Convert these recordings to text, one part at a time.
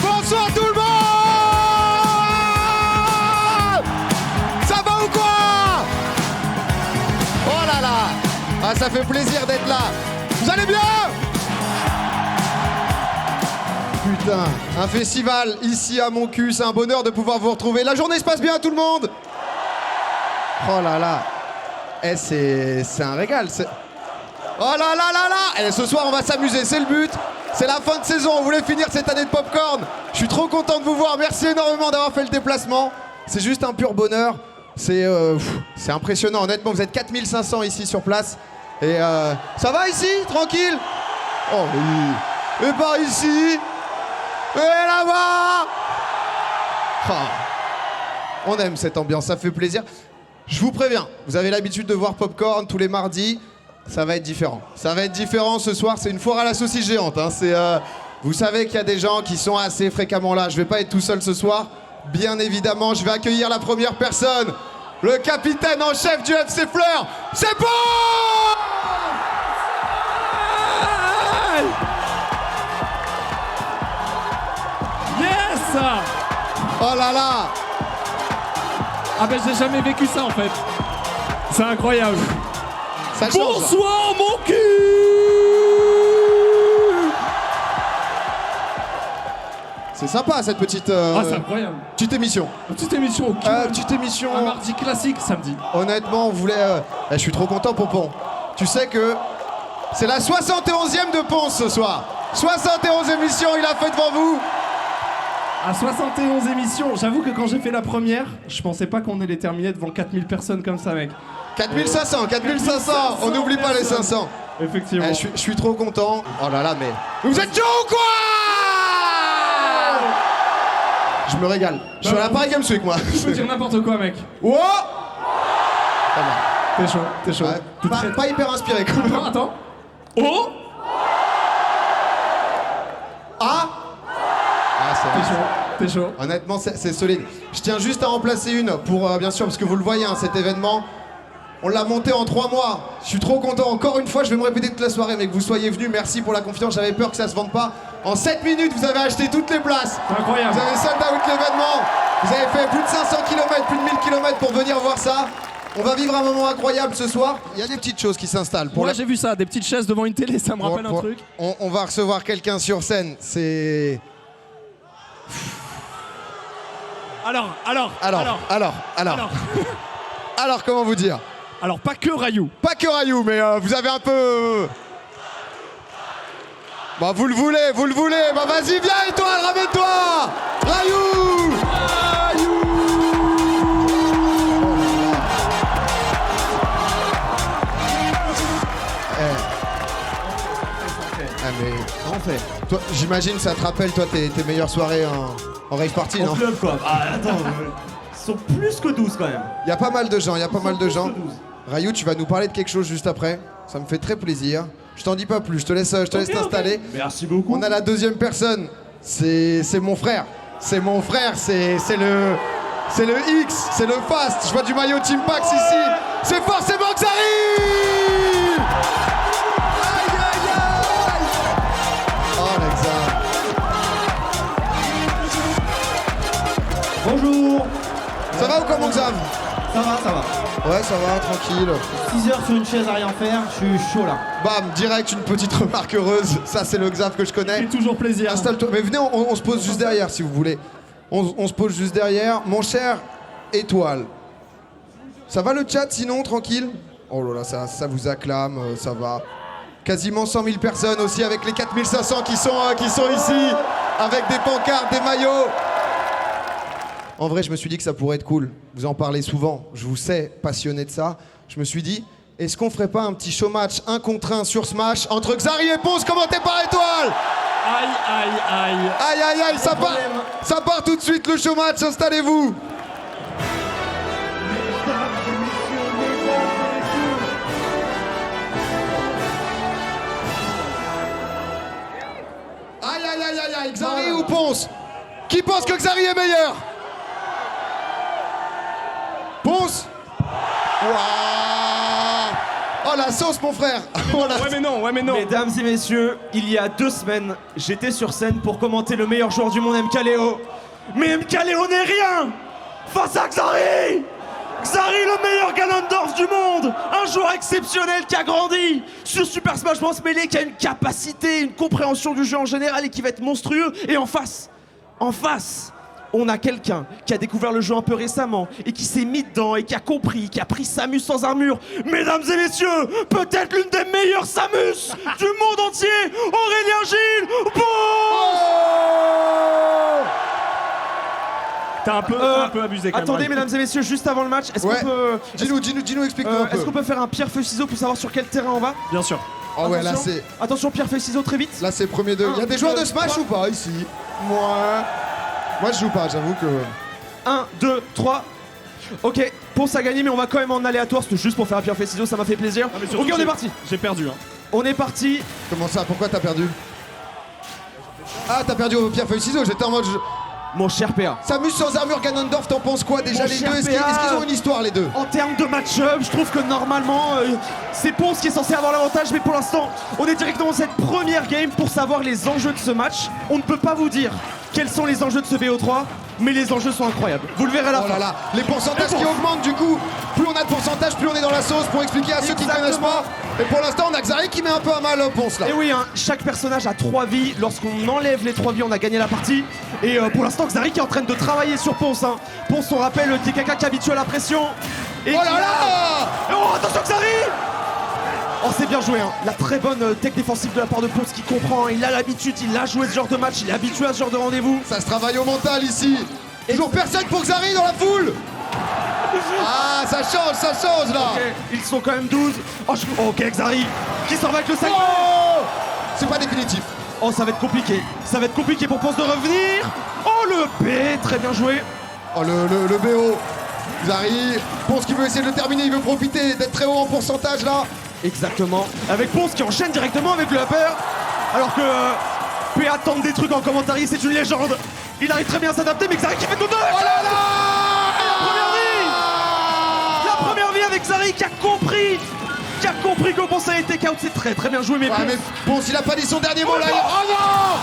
Bonsoir tout le monde! Ça va ou quoi? Oh là là! Ah, ça fait plaisir d'être là! Vous allez bien? Putain, un festival ici à mon cul, c'est un bonheur de pouvoir vous retrouver. La journée se passe bien tout le monde? Oh là là! Eh, c'est un régal. Oh là là là là! Et ce soir on va s'amuser, c'est le but. C'est la fin de saison, on voulait finir cette année de Popcorn. Je suis trop content de vous voir, merci énormément d'avoir fait le déplacement. C'est juste un pur bonheur. C'est impressionnant, honnêtement, vous êtes 4500 ici sur place. Et ça va ici? Tranquille? Oh oui. Et par ici? Et là-bas? Oh. On aime cette ambiance, ça fait plaisir. Je vous préviens, vous avez l'habitude de voir Popcorn tous les mardis. Ça va être différent. Ça va être différent ce soir, c'est une foire à la saucisse géante. Hein. Vous savez qu'il y a des gens qui sont assez fréquemment là. Je vais pas être tout seul ce soir. Bien évidemment, je vais accueillir la première personne. Le capitaine en chef du FC Fleurs. C'est bon! Yes! Oh là là! Ah ben j'ai jamais vécu ça en fait. C'est incroyable. Ça change. Bonsoir mon cul! C'est sympa cette petite, c'est incroyable. petite émission. Une petite émission au cul. Petite émission. Un mardi classique samedi. Honnêtement, on voulait... je suis trop content, Pompon. Tu sais que c'est la 71e de Ponce ce soir. 71 émissions, il a fait devant vous. À 71 émissions, j'avoue que quand j'ai fait la première, je pensais pas qu'on allait terminer devant 4000 personnes comme ça, mec. 4500, 4500, on n'oublie pas les 500. Effectivement. Je suis trop content. Oh là là, mais... Vous êtes chaud ou quoi? Je me régale. Je suis à la Paris Games Week, moi. Tu peux dire n'importe quoi, mec. Oh! T'es chaud, t'es chaud. Ouais, pas hyper inspiré, quand même. Attends. Oh! Ah! Ah, c'est T'es chaud, t'es chaud. Honnêtement, c'est solide. Je tiens juste à en placer une pour, bien sûr, parce que vous le voyez, hein, cet événement, on l'a monté en 3 mois. Je suis trop content. Encore une fois, je vais me répéter toute la soirée, mais que vous soyez venus, merci pour la confiance. J'avais peur que ça se vende pas. En 7 minutes, vous avez acheté toutes les places. C'est incroyable. Vous avez sold out l'événement. Vous avez fait plus de 500 km, plus de 1000 km pour venir voir ça. On va vivre un moment incroyable ce soir. Il y a des petites choses qui s'installent. Moi, j'ai vu ça, des petites chaises devant une télé, ça me rappelle un truc. On va recevoir quelqu'un sur scène. C'est... Alors. Alors, comment vous dire? Alors, pas que Rayou. Pas que Rayou, mais vous avez un peu... Bah, vous le voulez. Bah, vas-y, viens, étoile, ramène-toi! Rayou! Mais On fait. toi, j'imagine ça te rappelle toi tes meilleures soirées en rave party, En non? club quoi. Ah attends, ils sont plus que 12 quand même. Il y a pas mal de gens, Plus que 12. Rayou, tu vas nous parler de quelque chose juste après. Ça me fait très plaisir. Je t'en dis pas plus, je te laisse t'installer. Merci beaucoup. On a la deuxième personne. C'est mon frère. C'est mon frère, c'est le X, c'est le Fast. Je vois du maillot Team Pax ici. C'est forcément Xari! Aïe aïe aïe! Oh l'exa. Bonjour. Ça va ou comment Xav? Ça va. Ouais, ça va, tranquille. 6 heures sur une chaise à rien faire, je suis chaud là. Bam, direct une petite remarque heureuse. Ça, c'est le Xav que je connais. C'est toujours plaisir. Installe-toi. Mais venez, on se pose juste derrière si vous voulez. On se pose juste derrière. Mon cher Étoile. Ça va le chat sinon, tranquille? Oh là là, ça vous acclame, ça va. Quasiment 100 000 personnes aussi avec les 4500 qui sont ici. Avec des pancartes, des maillots. En vrai, je me suis dit que ça pourrait être cool. Vous en parlez souvent. Je vous sais passionné de ça. Je me suis dit, est-ce qu'on ferait pas un petit show match 1 contre 1 sur Smash entre Xari et Ponce commenté par Étoile? Aïe, ça part tout de suite le show match, installez-vous. Ponce. Qui pense que Xari est meilleur? Ponce. Waouh. Oh la sauce mon frère. Oh, la- Ouais mais non. Mesdames et messieurs, il y a 2 semaines, j'étais sur scène pour commenter le meilleur joueur du monde, MKLeo. Mais MKLeo n'est rien face à Xari. Xari, le meilleur Ganondorf du monde. Un joueur exceptionnel qui a grandi sur Super Smash Bros. Melee, qui a une capacité, une compréhension du jeu en général et qui va être monstrueux. Et en face, on a quelqu'un qui a découvert le jeu un peu récemment et qui s'est mis dedans et qui a compris, qui a pris Samus sans armure. Mesdames et messieurs, peut-être l'une des meilleures Samus du monde entier, Aurélien Gilles. Bon T'as un peu abusé quand même. Attendez, mesdames et messieurs, juste avant le match, est-ce Ouais. qu'on peut, Dis-nous, explique-nous un peu. est-ce qu'on peut faire un pierre feu ciseaux pour savoir sur quel terrain on va? Bien sûr. Oh ouais, là Attention. c'est... Attention, pierre feu ciseaux très vite. Là c'est premier deux. Il y a des joueurs de Smash ou pas ici? Moi je joue pas, j'avoue que... 1, 2, 3. Ok, Ponce a gagné, mais on va quand même en aléatoire. C'était juste pour faire un pierre feu ciseaux, ça m'a fait plaisir. Ah, mais surtout, Ok, on est parti. J'ai perdu. Hein. On est parti. Comment ça? Pourquoi t'as perdu? Ah, t'as perdu au pierre feuille ciseaux, j'étais en mode... Mon cher PA. Samus sans armure, Ganondorf, t'en penses quoi déjà Mon les cher deux? Est-ce qu'ils PA. ont une histoire les deux? En termes de match-up, je trouve que normalement, c'est Ponce qui est censé avoir l'avantage, mais pour l'instant, on est directement dans cette première game pour savoir les enjeux de ce match. On ne peut pas vous dire quels sont les enjeux de ce BO3, mais les enjeux sont incroyables. Vous le verrez à la Oh fin. là là, les pourcentages Et qui bon. augmentent du coup. Plus on a de pourcentage, plus on est dans la sauce pour expliquer à ceux qui ne connaissent Exactement. pas. Et pour l'instant, on a Xari qui met un peu à mal Ponce là. Et oui, hein, chaque personnage a 3 vies. Lorsqu'on enlève les 3 vies, on a gagné la partie. Et pour l'instant, Xari qui est en train de travailler sur Ponce. Hein. Ponce, on rappelle, qui est quelqu'un qui est habitué à la pression. Et Oh qui là a- là! Oh, attention Xari! Oh, c'est bien joué, hein. La très bonne tech défensive de la part de Ponce qui comprend. Il a l'habitude, il a joué ce genre de match, il est habitué à ce genre de rendez-vous. Ça se travaille au mental ici. Toujours personne pour Xari dans la foule. Ah, ça change là. Ok, ils sont quand même 12. Oh, ok, Xari qui s'en va avec le 5. Oh, c'est pas définitif. Oh, ça va être compliqué. Ça va être compliqué pour Ponce de revenir. Oh, le B, très bien joué. Oh le BO. Xari, Ponce qui veut essayer de le terminer, il veut profiter d'être très haut en pourcentage là. Exactement. Avec Ponce qui enchaîne directement avec le upper. Alors que PA tente des trucs en commentaire, c'est une légende. Il arrive très bien à s'adapter, mais Xari qui fait tout deux. Oh là là! La première vie avec Xari qui a compris que Ponce a été KO. C'est très bien joué, mais Ah Ponce. mais Ponce il a pas dit son dernier mot là. Oh non!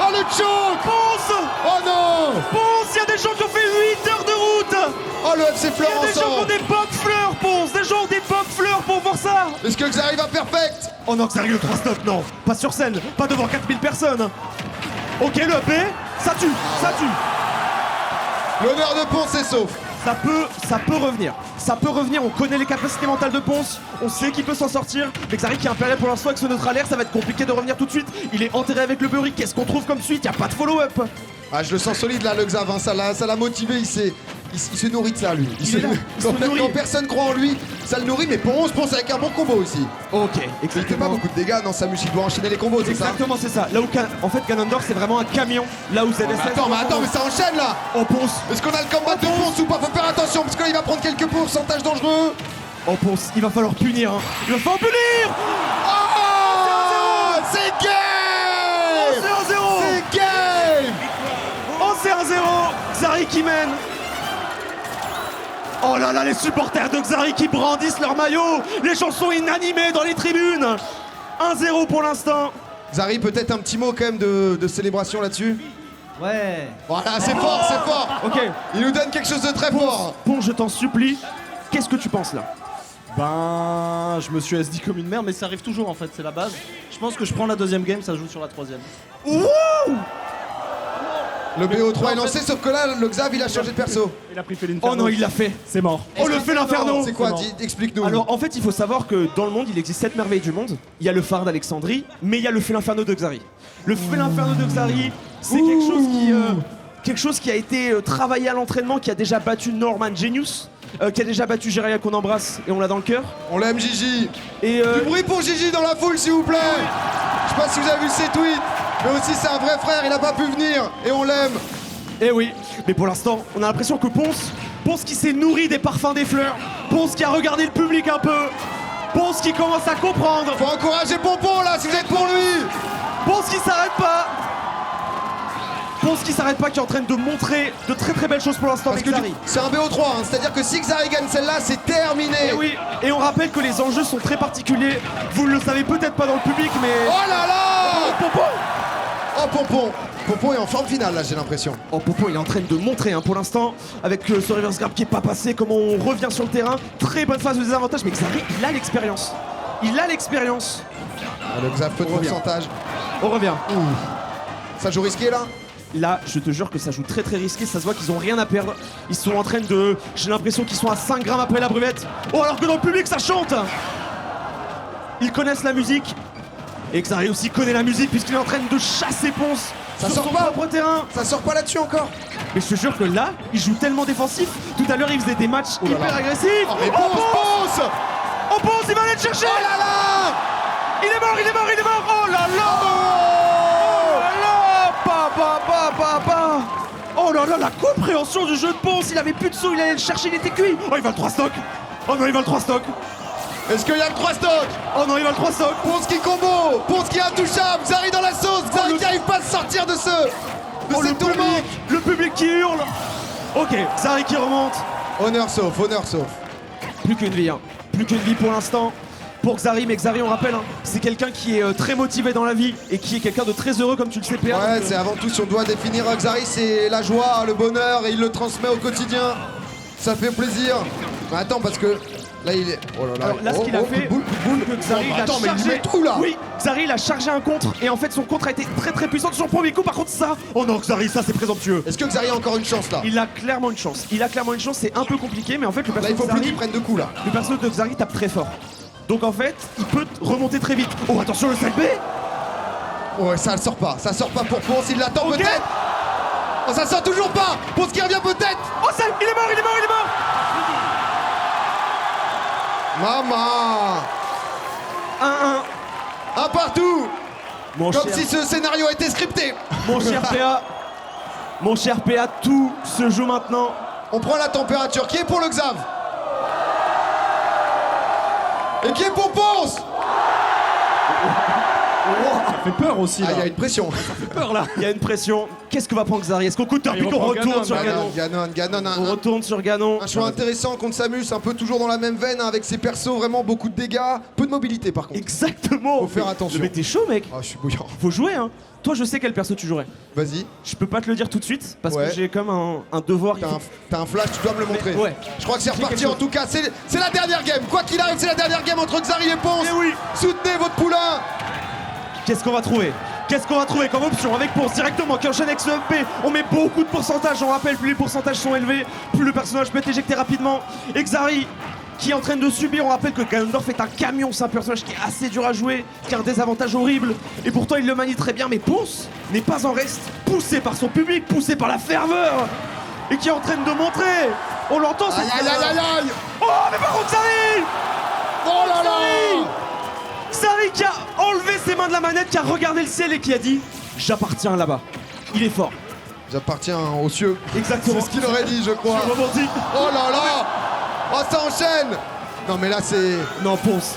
Oh le choke! Ponce, Oh non! Ponce, il y a des gens qui ont fait 8 heures de route. Oh le FC Il y a des gens qui ont Florent. des box fleurs, Ponce. Des gens ont des box fleurs pour voir ça. Est-ce que Xari va perfect? Oh non, Xari le 3 stop, non. Pas sur scène, pas devant 4000 personnes. Ok, le AP, ça tue. L'honneur de Ponce est sauf. Ça peut revenir. Ça peut revenir, on connaît les capacités mentales de Ponce, on sait qu'il peut s'en sortir. Mais Xari qui est impérial pour l'instant avec ce neutral air, ça va être compliqué de revenir tout de suite. Il est enterré avec le Burry, qu'est-ce qu'on trouve comme suite? Y a pas de follow-up. Ah je le sens solide là le Xav, hein. ça l'a motivé, il se nourrit de ça lui. Il est là, il se nourrit. Quand personne croit en lui, ça le nourrit, mais Ponce avec un bon combo aussi. Ok, Il fait pas exactement. beaucoup de dégâts, non Samus il doit enchaîner les combos, c'est ça? Exactement, c'est ça. Là où, en fait, Ganondorf, c'est vraiment un camion. Là où ZSS. Mais ça enchaîne là. Oh, Ponce. Est-ce qu'on a le combat de Ponce ou pas? Faut faire attention parce que là il va prendre quelques pourcentages dangereux. Oh, Ponce, il va falloir punir. Hein. Il va falloir punir. Oh, c'est game! C'est 1-0. C'est game! Oh, c'est 1-0. Xari qui mène. Oh là là, les supporters de Xari qui brandissent leur maillot. Les gens sont inanimés dans les tribunes. 1-0 pour l'instant. Xari, peut-être un petit mot quand même de célébration là-dessus? Ouais. Voilà, c'est fort, c'est fort! Ok, Il nous donne quelque chose de très fort! Ponce, je t'en supplie. Qu'est-ce que tu penses là? Ben, je me suis SD comme une merde, mais ça arrive toujours en fait, c'est la base. Je pense que je prends la deuxième game, ça joue sur la troisième. Le BO3 est lancé, sauf que là, le Xav il a changé de perso. Il a pris Féline-Inferno. Oh non, il l'a fait. C'est mort. Oh, le fait l'inferno. C'est quoi? Non. Explique-nous. Alors en fait il faut savoir que dans le monde il existe 7 merveilles du monde. Il y a le phare d'Alexandrie, mais il y a le feu l'inferno de Xari. Le feu l'inferno de Xari, c'est quelque chose qui a été travaillé à l'entraînement, qui a déjà battu Norman Genius, qui a déjà battu Jiraya qu'on embrasse et on l'a dans le cœur. On l'aime Gigi. Et Du bruit pour Gigi dans la foule s'il vous plaît. Je sais pas si vous avez vu ses tweets, mais aussi c'est un vrai frère, il a pas pu venir et on l'aime. eh oui, mais pour l'instant on a l'impression que Ponce qui s'est nourri des parfums des fleurs, Ponce qui a regardé le public un peu, Ponce qui commence à comprendre, Faut encourager Pompon là si vous êtes pour lui. Ponce qui s'arrête pas. Ponce qui s'arrête pas, qui est en train de montrer de très très belles choses pour l'instant Parce avec que Xari. c'est un BO3, hein, c'est-à-dire que si Xari gagne celle-là, c'est terminé. Et oui, et on rappelle que les enjeux sont très particuliers. Vous ne le savez peut-être pas dans le public, mais... Oh là là Pompon Oh Pompon Pompon est en forme finale là, j'ai l'impression. Oh, Pompon, il est en train de montrer pour l'instant, avec ce reverse grab qui est pas passé, comment on revient sur le terrain. Très bonne phase de désavantage, mais Xari, il a l'expérience. Il a l'expérience. Ah, le Xav, peu de pourcentage. On revient. Ça joue risqué là. Là, je te jure que ça joue très très risqué, ça se voit qu'ils ont rien à perdre. Ils sont en train de... J'ai l'impression qu'ils sont à 5 grammes après la bruvette. Oh, alors que dans le public, ça chante. Ils connaissent la musique. Et Xari aussi connaît la musique puisqu'il est en train de chasser Ponce Ça sur sort son pas. propre terrain. Ça sort pas là-dessus encore. Mais je te jure que là, il joue tellement défensif. Tout à l'heure, il faisait des matchs là hyper là. agressifs. Oh mais Ponce Oh, Ponce, il va aller le chercher. Oh là là Il est mort, il est mort, il est mort. Oh là là. Oh là là. Pa. Oh là là, la compréhension du jeu de Ponce. Il avait plus de sous, il allait le chercher, il était cuit. Oh, il va le 3 stock. Oh non, il va le 3 stock. Est-ce qu'il y a le 3 stock? Oh non, il va le 3 stock. Ponce qui combo, Ponce qui est intouchable, Xari dans la sauce, Xari qui arrive pas à sortir de Oh, cette tourmente. le public qui hurle. Ok, Xari qui remonte. Honneur sauf, honneur sauf. Plus qu'une vie, hein. Plus qu'une vie pour l'instant pour Xari, mais Xari, on rappelle, hein, c'est quelqu'un qui est très motivé dans la vie et qui est quelqu'un de très heureux, comme tu le sais, PA. Ouais, donc, c'est avant tout si on doit définir Xari, c'est la joie, le bonheur et il le transmet au quotidien. Ça fait plaisir. Mais attends, parce que là il est. Oh là là, Alors là, ce qu'il a fait, coup de boule. que Xari, Oh, il a attends, mais il chargé. met tout là. Oui, Xari, il a chargé un contre et en fait, son contre a été très très puissant sur son premier coup. Par contre, ça, oh non, Xari, ça c'est présomptueux. Est-ce que Xari a encore une chance là? Il a clairement une chance. Il a clairement une chance. C'est un peu compliqué, mais en fait, le Là perso il faut de plus Xari, qu'il prenne de coups là. le perso de Xari tape très fort. Donc en fait, il peut remonter très vite. Oh, attention le side B. Ouais, ça le sort pas pour Ponce, il l'attend Ok. peut-être. Oh, ça sort toujours pas. Ponce qui revient peut-être. Oh, ça, il est mort, il est mort, il est mort. Maman. 1-1. Un partout. Mon Comme cher, si ce scénario était scripté. mon cher PA, mon cher PA, tout se joue maintenant. On prend la température. Qui est pour le Xav? Et qui est pour Ponce? Ça fait peur aussi Ah, là. il y a une pression. Peur là. Il y a une pression. Qu'est-ce que va prendre Xari? Est-ce qu'on coûte il puis qu'on reprend retourne sur Ganon, Ganon? Ganon, On retourne sur Ganon. un choix intéressant contre Samus, un peu toujours dans la même veine, hein, avec ses persos, vraiment beaucoup de dégâts, peu de mobilité par contre. Exactement. Faut faire attention. Mais t'es chaud, mec. Ah, je suis bouillant. Faut jouer, hein. Toi, je sais quel perso tu jouerais. Vas-y, Je peux pas te le dire tout de suite parce Ouais. que j'ai comme un devoir. Il faut- t'as un flash, tu dois me le montrer. ouais. Je crois que c'est J'ai reparti quelque en tout cas, c'est la dernière game. Quoi qu'il arrive, c'est la dernière game entre Xari et Ponce. Eh oui. Soutenez votre poulain. Qu'est-ce qu'on va trouver? Qu'est-ce qu'on va trouver comme option avec Ponce directement qui enchaîne avec ce FP? On met beaucoup de pourcentage, on rappelle, plus les pourcentages sont élevés, plus le personnage peut être éjecté rapidement. Et Xari qui est en train de subir, on rappelle que Ganondorf est un camion, c'est un personnage qui est assez dur à jouer, qui a un désavantage horrible, et pourtant il le manie très bien, mais Ponce n'est pas en reste, poussé par son public, poussé par la ferveur, et qui est en train de montrer. On l'entend cette Aïe aïe ferveur. aïe aïe aïe. Oh mais par contre Xari! Oh là là. Xari qui a enlevé ses mains de la manette, qui a regardé le ciel et qui a dit « J'appartiens là-bas ». Il est fort. J'appartiens aux cieux. Exactement. C'est ce qu'il aurait dit, je crois. Je rebondis. Oh là là. Oh, ça enchaîne. Non mais là c'est... Non, Ponce.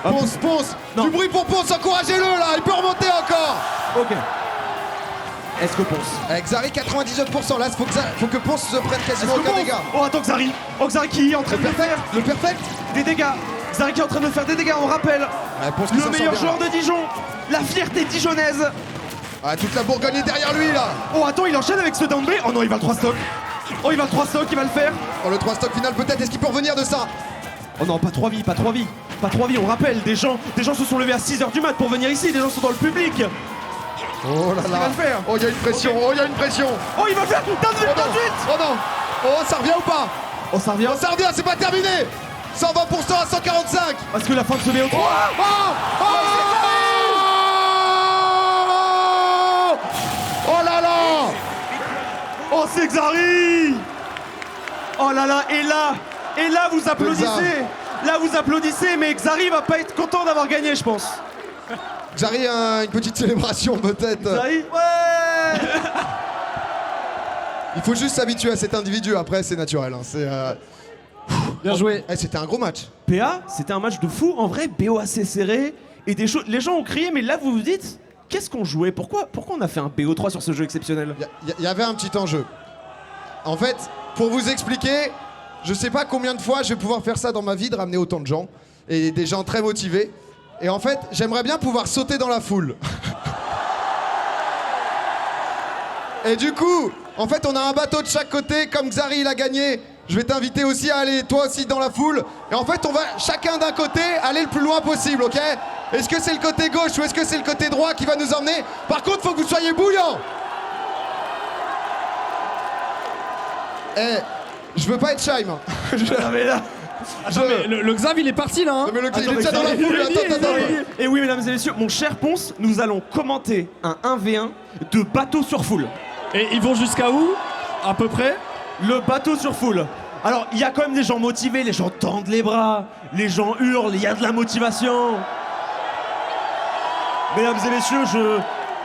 Ah, Ponce. Non. Du bruit pour Ponce, encouragez-le là, il peut remonter encore. ok. Est-ce que Ponce? Avec Xari 99%, là faut que Ponce se prenne quasiment Est-ce que aucun Ponce? dégât. Oh, attends, Xari. Oh, Xari qui est en train de faire Le perfect. des dégâts. Xari qui est en train de faire des dégâts, on rappelle. Ouais, Ponce qui s'en Le sort meilleur bien, joueur là. de Dijon. La fierté dijonnaise. Ah, toute la Bourgogne est derrière lui là. Oh, attends, il enchaîne avec ce down B. Oh non, il va le 3 stock. Oh, il va le 3 stock, il va le faire. Oh, le 3 stock final peut-être, est-ce qu'il peut revenir de ça? Oh non, pas 3 vies, pas 3 vies. Pas 3 vies, on rappelle, des gens se sont levés à 6h du mat pour venir ici, des gens sont dans le public. Oh là Il va là. le faire. Oh, il y a une pression, oh, il y a une pression. Oh, il va le faire. Down Oh non. 28. Oh non. Oh, ça revient ou pas? Oh, ça revient. Oh, ça revient, c'est pas terminé. 120% à 145. Parce que la fin de ce BO3. Oh, oh, oh là là. Oh, c'est Xari. Oh là là, et là vous applaudissez. Là vous applaudissez, mais Xari va pas être content d'avoir gagné, je pense. Xari, une petite célébration peut-être. Xari, ouais. Il faut juste s'habituer à cet individu, après c'est naturel. Hein. C'est, Bien joué. eh, c'était un gros match. PA, c'était un match de fou. En vrai, BO assez serré. Et des choses. Les gens ont crié, mais là vous vous dites, qu'est-ce qu'on jouait? Pourquoi on a fait un BO3 sur ce jeu exceptionnel? Il y avait un petit enjeu. En fait, pour vous expliquer, je sais pas combien de fois je vais pouvoir faire ça dans ma vie, de ramener autant de gens, et des gens très motivés. Et en fait, j'aimerais bien pouvoir sauter dans la foule. Et du coup, en fait, on a un bateau de chaque côté, comme Xari il a gagné. Je vais t'inviter aussi à aller, toi aussi, dans la foule. Et en fait, on va chacun d'un côté aller le plus loin possible, ok? Est-ce que c'est le côté gauche ou est-ce que c'est le côté droit qui va nous emmener? Par contre, faut que vous soyez bouillants. Je veux pas être shy, moi. Non mais là... Attends, mais le Xav il est parti là, hein. Non, mais Attends, il est déjà dans la foule, attends. Et oui, mesdames et messieurs, mon cher Ponce, nous allons commenter un 1v1 de bateau sur foule. Et ils vont jusqu'à où? À peu près? Le bateau sur foule. Alors, il y a quand même des gens motivés, les gens tendent les bras, les gens hurlent, il y a de la motivation. Mesdames et messieurs,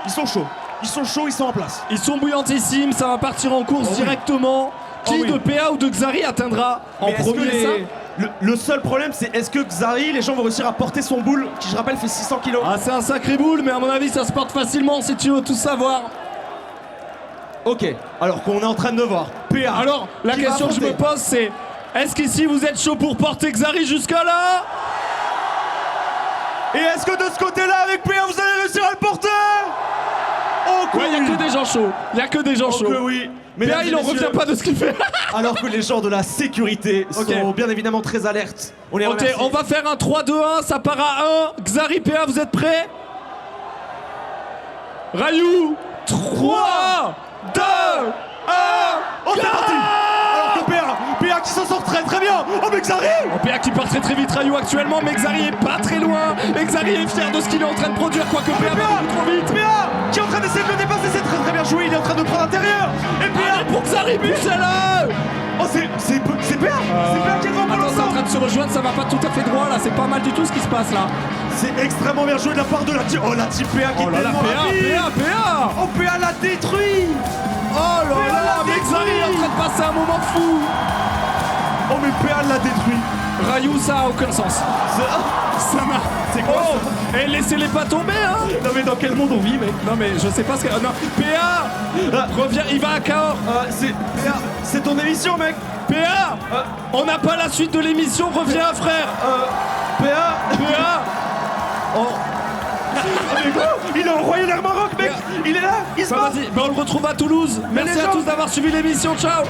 ils sont chauds. Ils sont chauds, ils sont en place. Ils sont bouillantissimes, ça va partir en course directement. Qui oui. de PA ou de Xari atteindra en Mais est-ce premier que ça? le seul problème, c'est est-ce que Xari, les gens vont réussir à porter son boule, qui je rappelle fait 600 kilos. Ah, c'est un sacré boule, mais à mon avis ça se porte facilement si tu veux tout savoir. Ok, alors qu'on est en train de voir. PA. Alors, la qui va question que je me affronter pose c'est, est-ce qu'ici vous êtes chaud pour porter Xari jusqu'à là? Et est-ce que de ce côté-là, avec PA, vous allez réussir à le porter? Oh que Ouais, y a oui. que des gens chauds. Y a que des gens Oh chauds. que oui. PA Mesdames et il en messieurs, revient pas de ce qu'il fait. alors que les gens de la sécurité Ok. sont bien évidemment très alertes. On les Ok, remercie. on va faire un 3-2-1, ça part à 1. Xari, PA, vous êtes prêts? Rayou, 3, 2, 1. Oh, c'est parti. Alors que PA qui s'en sort très très bien. Oh mais Xari. PA qui part très vite, Rayou actuellement, mais Xari est pas très loin. Et Xari est fier de ce qu'il est en train de produire, quoique PA va beaucoup trop vite. PA qui est en train d'essayer de le dépasser, c'est très très bien joué. Il est en train de prendre l'intérieur. Et PA. Allez pour Xari, Bucella. Oh c'est PA. C'est PA qui est devant pour Attends, c'est en l'instant. train de se rejoindre, ça va pas tout à fait droit là, c'est pas mal du tout ce qui se passe là. C'est extrêmement bien joué de la part de la team. Oh la team PA qui Oh est là là, tellement rapide. PA. Oh PA l'a détruit. Oh là PA là, l'a mais Xari est en train de passer un moment fou. Oh mais PA l'a détruit. Rayou, ça a aucun sens. Ça m'a... C'est quoi Oh, et laissez-les pas tomber, hein. Non mais dans quel monde on vit mec? Non mais je sais pas ce que... Non, PA reviens, il va à Cahors. C'est ton émission mec. PA on n'a pas la suite de l'émission, reviens frère. PA. Oh, Mais quoi? Il est en Royal Air Maroc mec. Il est là. Il se bah bat. vas-y, bah on le retrouve à Toulouse. Merci les à gens- tous d'avoir suivi l'émission, ciao.